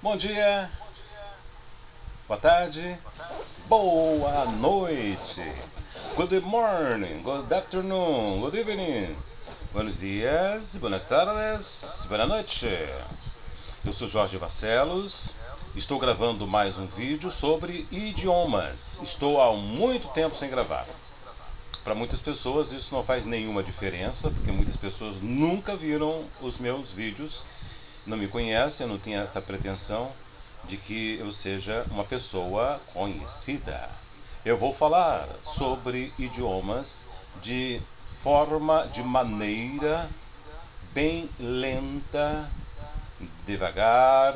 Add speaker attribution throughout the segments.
Speaker 1: Bom dia, boa tarde, boa noite. Good morning, good afternoon, good evening. Buenos dias, buenas tardes, boa noite. Eu sou Jorge Barcelos. Estou gravando mais um vídeo sobre idiomas. Estou há muito tempo sem gravar. Para muitas pessoas isso não faz nenhuma diferença, porque muitas pessoas nunca viram os meus vídeos, não me conhecem, eu não tenho essa pretensão de que eu seja uma pessoa conhecida. Eu vou falar sobre idiomas de maneira bem lenta, devagar,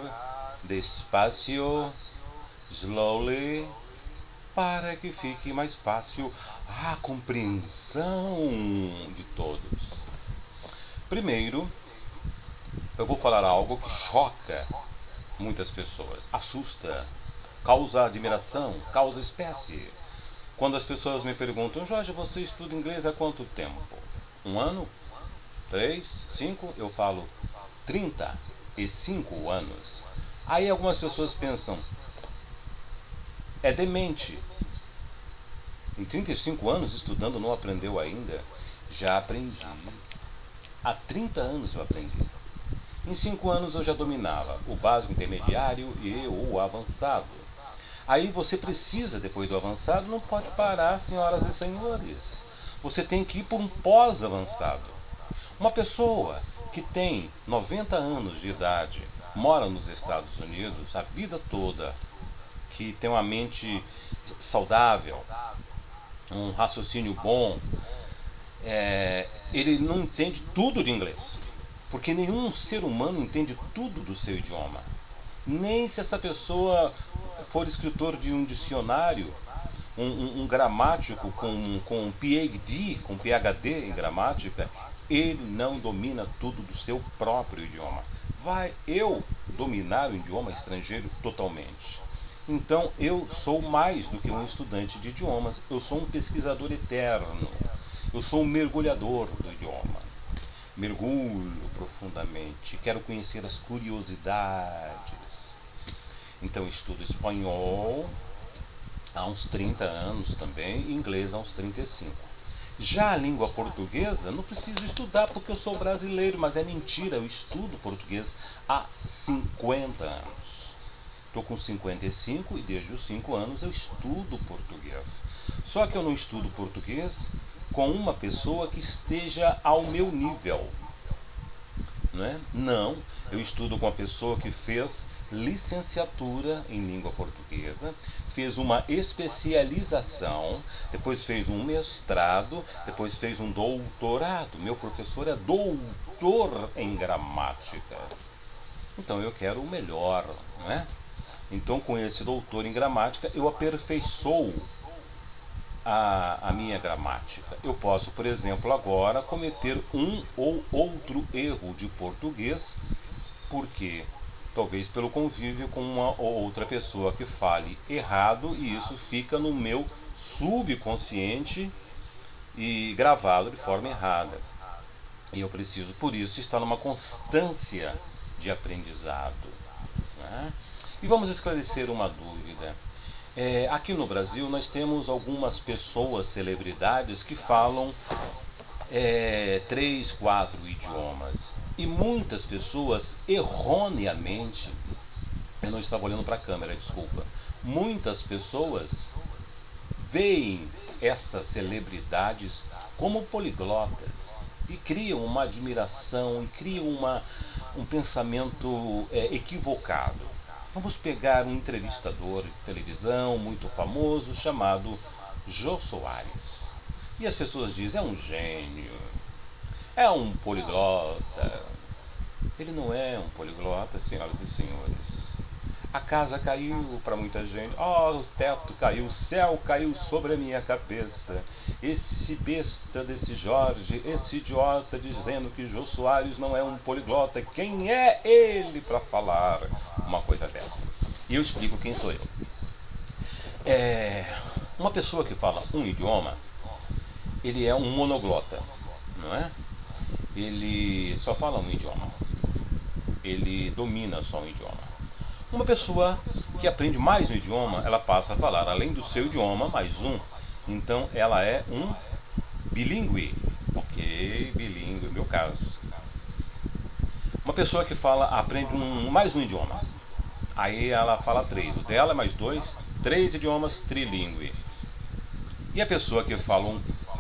Speaker 1: despacio, slowly, para que fique mais fácil a compreensão de todos. Primeiro, eu vou falar algo que choca muitas pessoas, assusta, causa admiração, causa espécie. Quando as pessoas me perguntam: Jorge, você estuda inglês há quanto tempo? 1 ano? 3? 5? Eu falo 35 anos. Aí algumas pessoas pensam: é demente. Em 35 anos estudando não aprendeu ainda? Já aprendi. Há 30 anos eu aprendi. Em 5 anos eu já dominava o básico, intermediário e o avançado. Aí você precisa, depois do avançado, não pode parar, senhoras e senhores. Você tem que ir para um pós-avançado. Uma pessoa que tem 90 anos de idade, mora nos Estados Unidos a vida toda, que tem uma mente saudável, um raciocínio bom, ele não entende tudo de inglês, porque nenhum ser humano entende tudo do seu idioma. Nem se essa pessoa for escritor de um dicionário, um gramático com PhD, com PhD em gramática, ele não domina tudo do seu próprio idioma. Vai eu dominar o idioma estrangeiro totalmente? Então eu sou mais do que um estudante de idiomas, eu sou um pesquisador eterno, eu sou um mergulhador do idioma. Mergulho profundamente, quero conhecer as curiosidades. Então estudo espanhol há uns 30 anos também, e inglês há uns 35. Já a língua portuguesa, não preciso estudar porque eu sou brasileiro, mas é mentira, eu estudo português há 50 anos. Estou com 55 e desde os 5 anos eu estudo português. Só que eu não estudo português com uma pessoa que esteja ao meu nível. Não, eu estudo com uma pessoa que fez licenciatura em língua portuguesa, fez uma especialização, depois fez um mestrado, depois fez um doutorado. Meu professor é doutor em gramática. Então eu quero o melhor, não é? Então, com esse doutor em gramática, eu aperfeiçoo a minha gramática. Eu posso, por exemplo, agora cometer um ou outro erro de português, porque talvez pelo convívio com uma ou outra pessoa que fale errado, e isso fica no meu subconsciente e gravado de forma errada. E eu preciso, por isso, estar numa constância de aprendizado, né? E vamos esclarecer uma dúvida. Aqui no Brasil nós temos algumas pessoas, celebridades, que falam 3, 4 idiomas. E muitas pessoas, erroneamente, eu não estava olhando para a câmera, desculpa. Muitas pessoas veem essas celebridades como poliglotas e criam uma admiração, e criam um pensamento equivocado. Vamos pegar um entrevistador de televisão muito famoso chamado Jô Soares. E as pessoas dizem: é um gênio, é um poliglota. Ele não é um poliglota, senhoras e senhores. A casa caiu para muita gente. O teto caiu, o céu caiu sobre a minha cabeça. Esse besta desse Jorge, esse idiota dizendo que Jô Soares não é um poliglota. Quem é ele para falar uma coisa dessa? E eu explico quem sou eu. Uma pessoa que fala um idioma, ele é um monoglota, não é? Ele só fala um idioma. Ele domina só um idioma. Uma pessoa que aprende mais um idioma, ela passa a falar, além do seu idioma, mais um. Então, ela é um bilíngue. Ok, bilíngue, meu caso. Uma pessoa que aprende mais um idioma. Aí ela fala 3. O dela é mais 2, 3 idiomas, trilíngue. E a pessoa que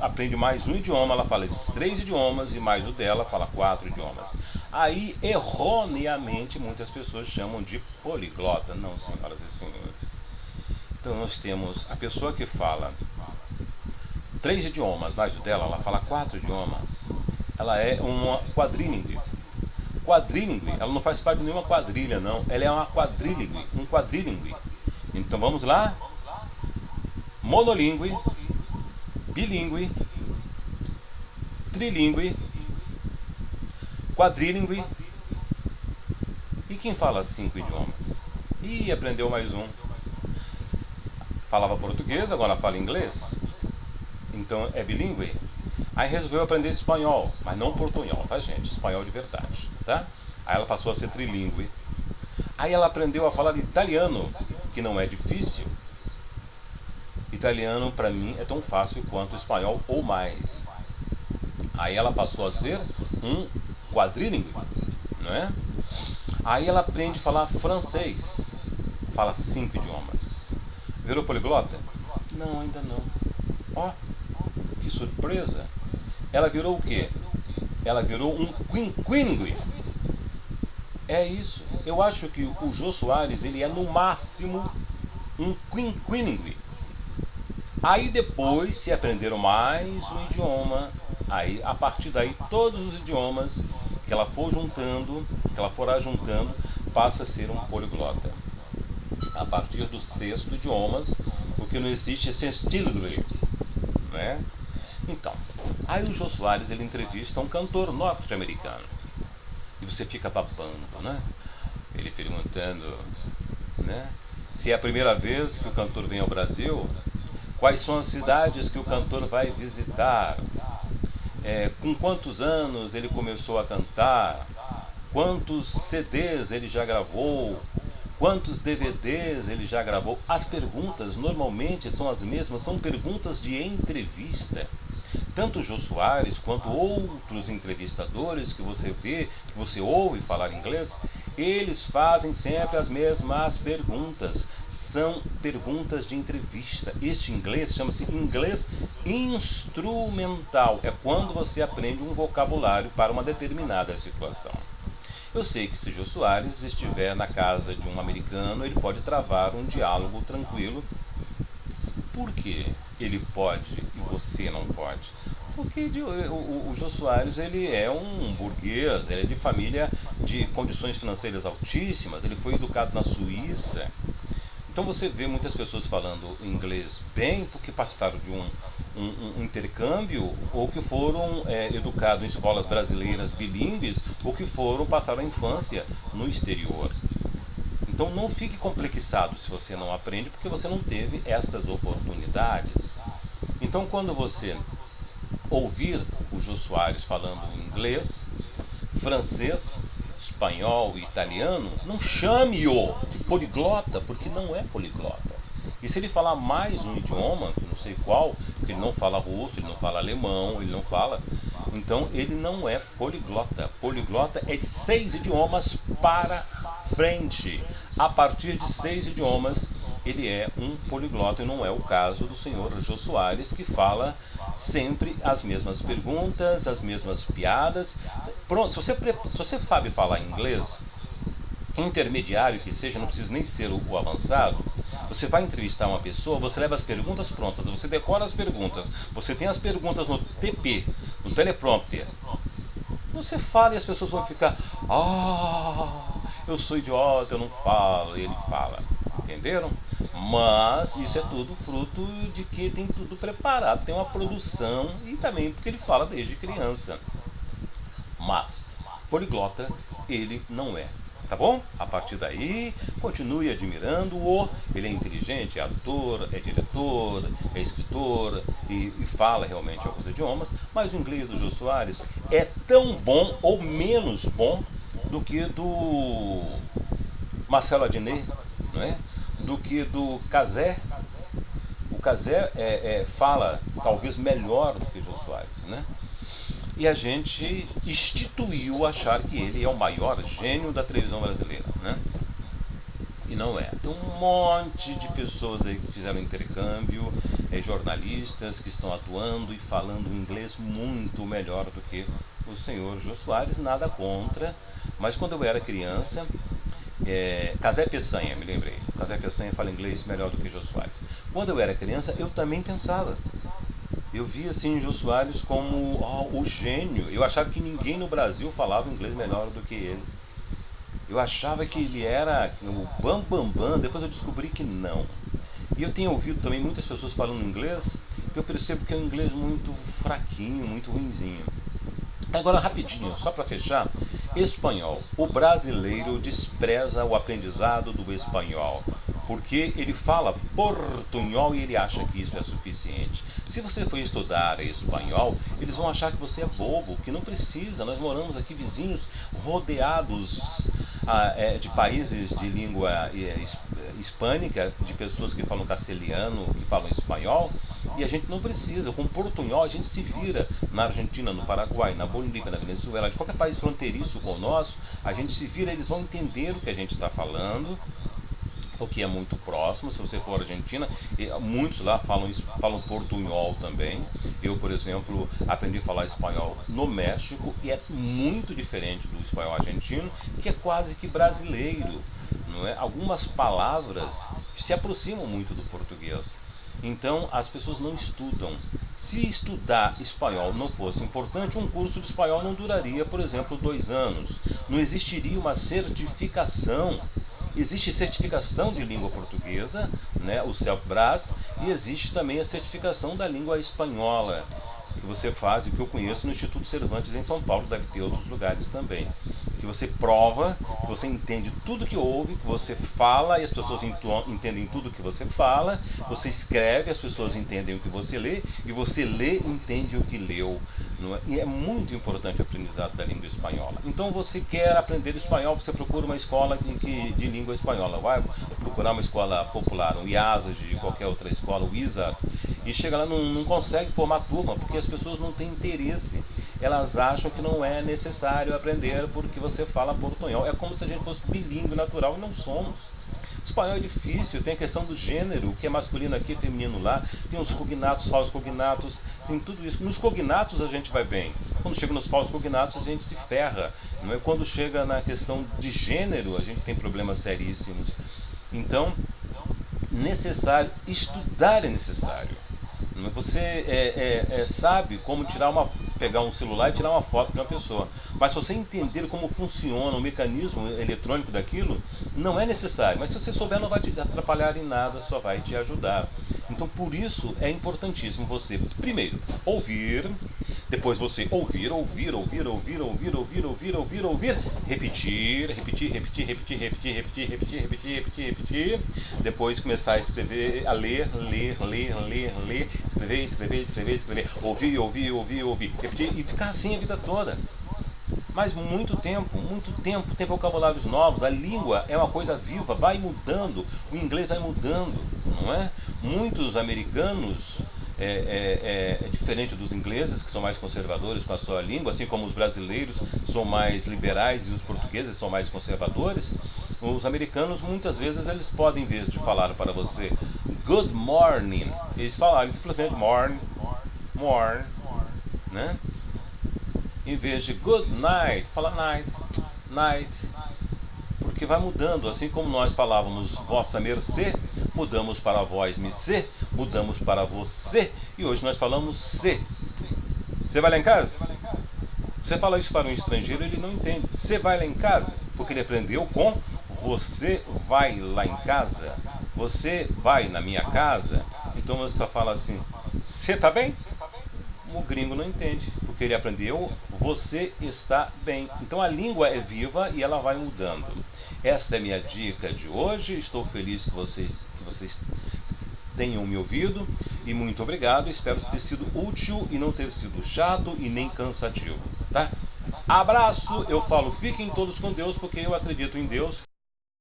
Speaker 1: aprende mais um idioma, ela fala esses 3 idiomas e mais o dela fala 4 idiomas. Aí, erroneamente, muitas pessoas chamam de poliglota. Não, senhoras e senhores. Então nós temos a pessoa que fala 3 idiomas, mais o dela, ela fala 4 idiomas. Ela é uma quadrilíngue. Quadrilíngue, ela não faz parte de nenhuma quadrilha, não. Ela é uma quadrilíngue, um quadrilíngue. Então vamos lá. Monolíngue, bilíngue, trilíngue, quadrilíngue. E quem fala 5 idiomas? Ih, aprendeu mais um. Falava português, agora fala inglês. Então é bilíngue. Aí resolveu aprender espanhol, mas não portunhol, tá, gente? Espanhol de verdade, tá? Aí ela passou a ser trilíngue. Aí ela aprendeu a falar italiano, que não é difícil. Italiano, para mim, é tão fácil quanto espanhol ou mais. Aí ela passou a ser um quadrilíngue, não é? Aí ela aprende a falar francês. Fala 5 idiomas. Virou poliglota? Não, ainda não. Ó, que surpresa. Ela virou o quê? Ela virou um quinquíngue. É isso. Eu acho que o Jô Soares, ele é no máximo um quinquíngue. Aí depois, se aprenderam mais um idioma, aí a partir daí todos os idiomas que ela for juntando, passa a ser um poliglota. A partir do 6º idiomas, porque não existe esse estilo, né? Então, aí o Jô Soares, ele entrevista um cantor norte-americano. E você fica babando, né? Ele perguntando, né? Se é a primeira vez que o cantor vem ao Brasil, quais são as cidades que o cantor vai visitar? Com quantos anos ele começou a cantar? Quantos CDs ele já gravou? Quantos DVDs ele já gravou? As perguntas normalmente são as mesmas, são perguntas de entrevista. Tanto o Jô Soares quanto outros entrevistadores que você vê, que você ouve falar inglês, eles fazem sempre as mesmas perguntas. São perguntas de entrevista. Este inglês chama-se inglês instrumental. É quando você aprende um vocabulário para uma determinada situação. Eu sei que se Jô Soares estiver na casa de um americano, ele pode travar um diálogo tranquilo. Por que ele pode e você não pode? Porque o Jô Soares, ele é um burguês, ele é de família de condições financeiras altíssimas, ele foi educado na Suíça. Então você vê muitas pessoas falando inglês bem porque participaram de um intercâmbio, ou que foram educados em escolas brasileiras bilíngues, ou que passaram a infância no exterior. Então não fique complexado se você não aprende, porque você não teve essas oportunidades. Então quando você ouvir o Jô Soares falando inglês, francês, espanhol e italiano, não chame-o de poliglota, porque não é poliglota. E se ele falar mais um idioma, não sei qual, porque ele não fala russo, ele não fala alemão, ele não fala, então ele não é poliglota. Poliglota é de 6 idiomas para frente. A partir de 6 idiomas, ele é um poliglota, e não é o caso do senhor Jô Soares, que fala sempre as mesmas perguntas, as mesmas piadas. Pronto, se você sabe falar inglês, intermediário que seja, não precisa nem ser o avançado, você vai entrevistar uma pessoa, você leva as perguntas prontas, você decora as perguntas, você tem as perguntas no TP, no teleprompter. Você fala e as pessoas vão ficar, eu sou idiota, eu não falo, e ele fala. Entenderam? Mas isso é tudo fruto de que tem tudo preparado, tem uma produção, e também porque ele fala desde criança. Mas poliglota ele não é. Tá bom? A partir daí, continue admirando-o. Ele é inteligente, é ator, é diretor, é escritor e fala realmente alguns idiomas. Mas o inglês do Jô Soares é tão bom ou menos bom do que Marcelo Adnet, não é? Do que do Cazé. O Cazé fala talvez melhor do que Jô Soares, né? E a gente instituiu achar que ele é o maior gênio da televisão brasileira, né? E não é. Tem um monte de pessoas aí que fizeram intercâmbio, jornalistas que estão atuando e falando inglês muito melhor do que o senhor Jô Soares, nada contra. Mas quando eu era criança, Casé Peçanha, me lembrei. Casé Peçanha fala inglês melhor do que Jô Soares. Quando eu era criança, eu também pensava. Eu via assim Jô Soares como o gênio. Eu achava que ninguém no Brasil falava inglês melhor do que ele. Eu achava que ele era o bam. Depois eu descobri que não. E eu tenho ouvido também muitas pessoas falando inglês, que eu percebo que é um inglês muito fraquinho, muito ruinzinho. Agora, rapidinho, só para fechar, espanhol. O brasileiro despreza o aprendizado do espanhol, porque ele fala portunhol e ele acha que isso é suficiente. Se você for estudar espanhol, eles vão achar que você é bobo, que não precisa. Nós moramos aqui vizinhos, rodeados de países de língua hispânica, de pessoas que falam castelhano, que falam espanhol, e a gente não precisa. Com portunhol a gente se vira na Argentina, no Paraguai, na Bolívia, na Venezuela, de qualquer país fronteiriço com o nosso, a gente se vira, eles vão entender o que a gente está falando, porque é muito próximo. Se você for à Argentina, muitos lá falam portunhol também. Eu, por exemplo, aprendi a falar espanhol no México e é muito diferente do espanhol argentino, que é quase que brasileiro, não é? Algumas palavras se aproximam muito do português. Então as pessoas não estudam. Se estudar espanhol não fosse importante, um curso de espanhol não duraria, por exemplo, 2 anos. Não existiria uma certificação. Existe certificação de língua portuguesa, né, o CELPBRAS, e existe também a certificação da língua espanhola, que você faz e que eu conheço no Instituto Cervantes em São Paulo, deve ter outros lugares também. Que você prova, que você entende tudo que ouve, que você fala e as pessoas entendem tudo que você fala, você escreve, as pessoas entendem o que você lê, e você lê e entende o que leu. Não é? E é muito importante o aprendizado da língua espanhola. Então você quer aprender espanhol, você procura uma escola de língua espanhola, vai procurar uma escola popular, um IASAS, de qualquer outra escola, o ISA, e chega lá, não consegue formar turma, porque as pessoas não têm interesse. Elas acham que não é necessário aprender porque você fala portunhol. É como se a gente fosse bilíngue natural e não somos. Espanhol é difícil, tem a questão do gênero, o que é masculino aqui, feminino lá, tem os cognatos, falsos cognatos, tem tudo isso. Nos cognatos a gente vai bem, quando chega nos falsos cognatos a gente se ferra, não é? Quando chega na questão de gênero a gente tem problemas seríssimos. Então, necessário, estudar é necessário. Você sabe como pegar um celular e tirar uma foto de uma pessoa. Mas se você entender como funciona o mecanismo eletrônico daquilo, não é necessário. Mas se você souber, não vai te atrapalhar em nada, só vai te ajudar. Então, por isso, é importantíssimo você, primeiro, ouvir. Depois você ouvir, repetir. Depois começar a escrever, a ler, escrever, ouvir, repetir e ficar assim a vida toda. Mas muito tempo, tem vocabulários novos, a língua é uma coisa viva, vai mudando, o inglês vai mudando, não é? Muitos americanos é diferente dos ingleses, que são mais conservadores com a sua língua, assim como os brasileiros são mais liberais e os portugueses são mais conservadores. Os americanos, muitas vezes, eles podem, em vez de falar para você good morning, eles falarem simplesmente morning, né? Em vez de good night, fala night, porque vai mudando, assim como nós falávamos vossa mercê, mudamos para vós mercê, mudamos para você, e hoje nós falamos cê. Você vai lá em casa? Você fala isso para um estrangeiro, ele não entende. Você vai lá em casa? Porque ele aprendeu com você vai lá em casa, você vai na minha casa. Então você só fala assim, você tá bem? O gringo não entende, porque ele aprendeu você está bem. Então a língua é viva e ela vai mudando. Essa é a minha dica de hoje. Estou feliz que vocês tenham me ouvido e muito obrigado. Espero ter sido útil e não ter sido chato e nem cansativo, tá? Abraço, eu falo fiquem todos com Deus, porque eu acredito em Deus.